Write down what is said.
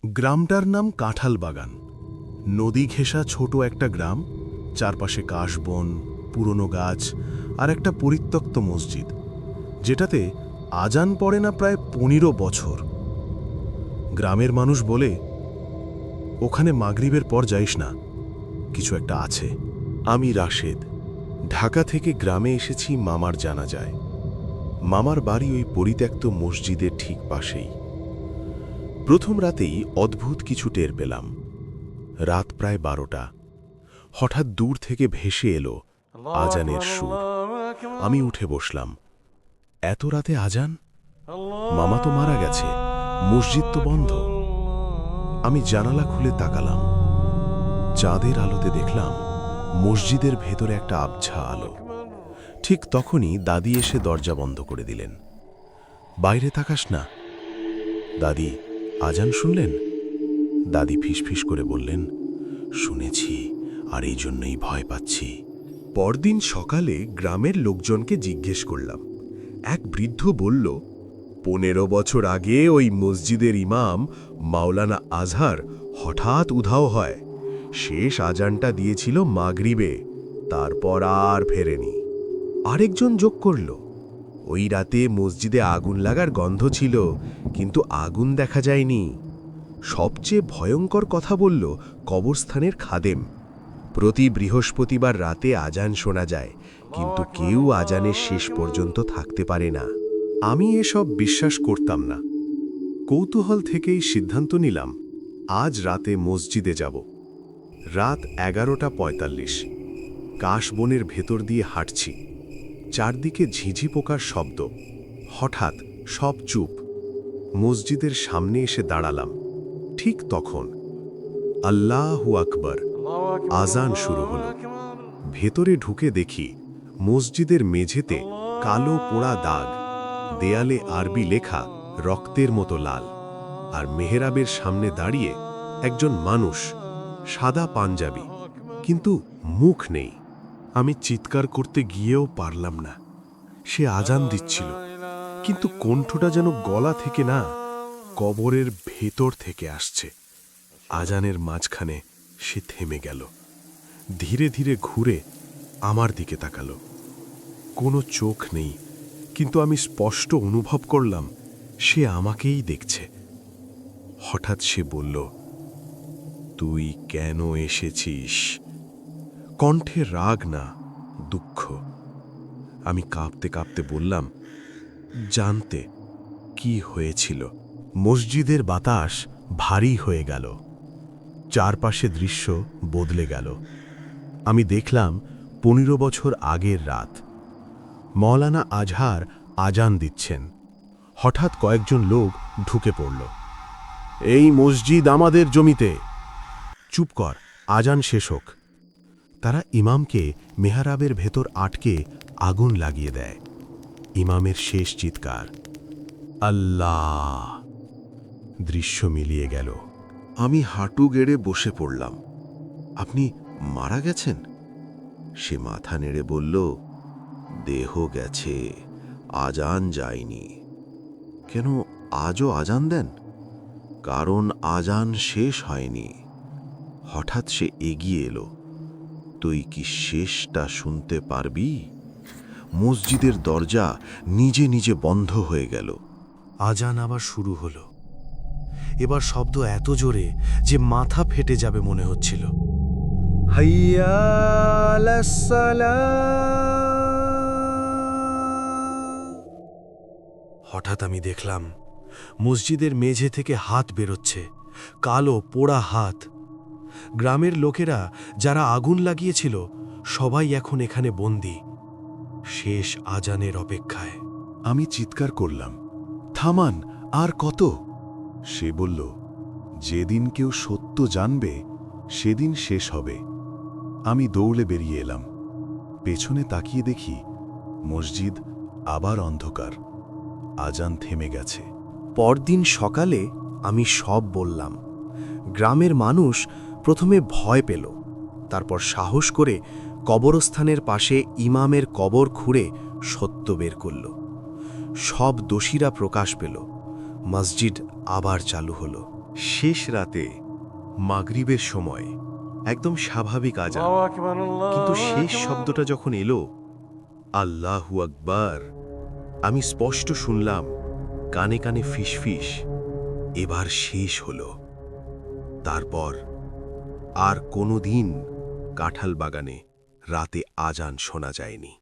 গ্রামটার নাম কাঁঠাল বাগান। নদী ঘেঁষা ছোট একটা গ্রাম, চারপাশে কাশবন, পুরনো গাছ আর একটা পরিত্যক্ত মসজিদ, যেটাতে আজান পড়ে না প্রায় ১৫ বছর। গ্রামের মানুষ বলে, ওখানে মাগরিবের পর যাইস না, কিছু একটা আছে। আমি রাশেদ, ঢাকা থেকে গ্রামে এসেছি মামার জানাজায়। মামার বাড়ি ওই পরিত্যক্ত মসজিদের ঠিক পাশেই। প্রথম রাতেই অদ্ভুত কিছু টের পেলাম। রাত প্রায় ১২টা। হঠাৎ দূর থেকে ভেসে এলো আজানের সুর। আমি উঠে বসলাম। এত রাতে আজান? মামা তো মারা গেছে, মসজিদ তো বন্ধ। আমি জানালা খুলে তাকালাম। চাঁদের আলোতে দেখলাম মসজিদের ভেতরে একটা আবছা আলো। ঠিক তখনই দাদি এসে দরজা বন্ধ করে দিলেন। বাইরে তাকাস না। দাদি, আজান শুনলেন? দাদি ফিসফিস করে বললেন, শুনেছি, আর এই জন্যই ভয় পাচ্ছি। পরদিন সকালে গ্রামের লোকজনকে জিজ্ঞেস করলাম। এক বৃদ্ধ বলল, ১৫ বছর আগে ওই মসজিদের ইমাম মাওলানা আজহার হঠাৎ উধাও হয়। শেষ আজানটা দিয়েছিল মাগরিবে, তারপর আর ফেরেনি। আরেকজন যোগ করল, ওই রাতে মসজিদে আগুন লাগার গন্ধ ছিল, কিন্তু আগুন দেখা যায়নি। সবচেয়ে ভয়ঙ্কর কথা বলল কবরস্থানের খাদেম। প্রতি বৃহস্পতিবার রাতে আজান শোনা যায়, কিন্তু কেউ আজানের শেষ পর্যন্ত থাকতে পারে না। আমি এসব বিশ্বাস করতাম না। কৌতূহল থেকেই সিদ্ধান্ত নিলাম, আজ রাতে মসজিদে যাব। রাত 11:৪৫। কাশবনের ভেতর দিয়ে হাঁটছি। চারদিকে ঝিঝি পোকার শব্দ। হঠাৎ সব চুপ। মসজিদের সামনে এসে দাঁড়ালাম। ঠিক তখন আল্লাহু আকবার, আজান শুরু হলো। ভেতরে ঢুকে দেখি মসজিদের মেঝেতে কালো পোড়া দাগ, দেয়ালে আরবি লেখা রক্তের মতো লাল, আর মেহরাবের সামনে দাঁড়িয়ে একজন মানুষ, সাদা পাঞ্জাবি, কিন্তু মুখ নেই। আমি চিৎকার করতে গিয়েও পারলাম না। সে আজান দিচ্ছিল, কিন্তু কণ্ঠটা যেন গলা থেকে না, কবরের ভেতর থেকে আসছে। আজানের মাঝখানে সে থেমে গেল। ধীরে ধীরে ঘুরে আমার দিকে তাকালো। কোনো চোখ নেই, কিন্তু আমি স্পষ্ট অনুভব করলাম সে আমাকেই দেখছে। হঠাৎ সে বলল, তুই কেন এসেছিস? কণ্ঠে রাগ না, দুঃখ। আমি কাঁপতে কাঁপতে বললাম, জানতে কি হয়েছিল। মসজিদের বাতাস ভারী হয়ে গেল। চারপাশে দৃশ্য বদলে গেল। আমি দেখলাম ১৫ বছর আগের রাত। মাওলানা আজহার আজান দিচ্ছেন। হঠাৎ কয়েকজন লোক ঢুকে পড়ল। এই মসজিদ আমাদের জমিতে। চুপ কর, আজান শেষ হোক। তারা ইমামকে মেহরাবের ভেতর আটকে আগুন লাগিয়ে দেয়। ইমামের শেষ চিৎকার, আল্লাহ। দৃশ্য মিলিয়ে গেল। আমি হাঁটু গেড়ে বসে পড়লাম। আপনি মারা গেছেন? সে মাথা নেড়ে বলল, দেহ গেছে, আজান যায়নি। কেন আজও আজান দেন? কারণ আজান শেষ হয়নি। হঠাৎ সে এগিয়ে এলো। তুই কি শেষটা শুনতে পারবি? মসজিদের দরজা নিজে নিজে বন্ধ হয়ে গেল। আজান আবার শুরু হলো। এবার শব্দ এত জোরে যে মাথা ফেটে যাবে মনে হচ্ছিল। হাইয়া আলাস সালাহ। হঠাৎ আমি দেখলাম মসজিদের মেঝে থেকে হাত বেরোচ্ছে, কালো পোড়া হাত। গ্রামের লোকেরা যারা আগুন লাগিয়েছিল সবাই এখন এখানে বন্দী, শেষ আজানের অপেক্ষায়। আমি চিৎকার করলাম, থামান, আর কত? সে বলল, যেদিন কেউ সত্য জানবে সেদিন শেষ হবে। আমি দৌড়ে বেরিয়ে এলাম। পেছনে তাকিয়ে দেখি মসজিদ আবার অন্ধকার। আজান থেমে গেছে। পরদিন সকালে আমি সব বললাম। গ্রামের মানুষ প্রথমে ভয় পেল, তারপর সাহস করে কবরস্থানের পাশে ইমামের কবর খুঁড়ে সত্য বের করল। সব দোষীরা প্রকাশ পেল। মসজিদ আবার চালু হলো। শেষ রাতে মাগরিবের সময় একদম স্বাভাবিক আজান, কিন্তু শেষ শব্দটা যখন এলো, আল্লাহু আকবার, আমি স্পষ্ট শুনলাম কানে কানে ফিসফিস, এবার শেষ হলো। তারপর আর কোনো দিন কাঁঠাল বাগানে রাতে আজান শোনা যায়নি।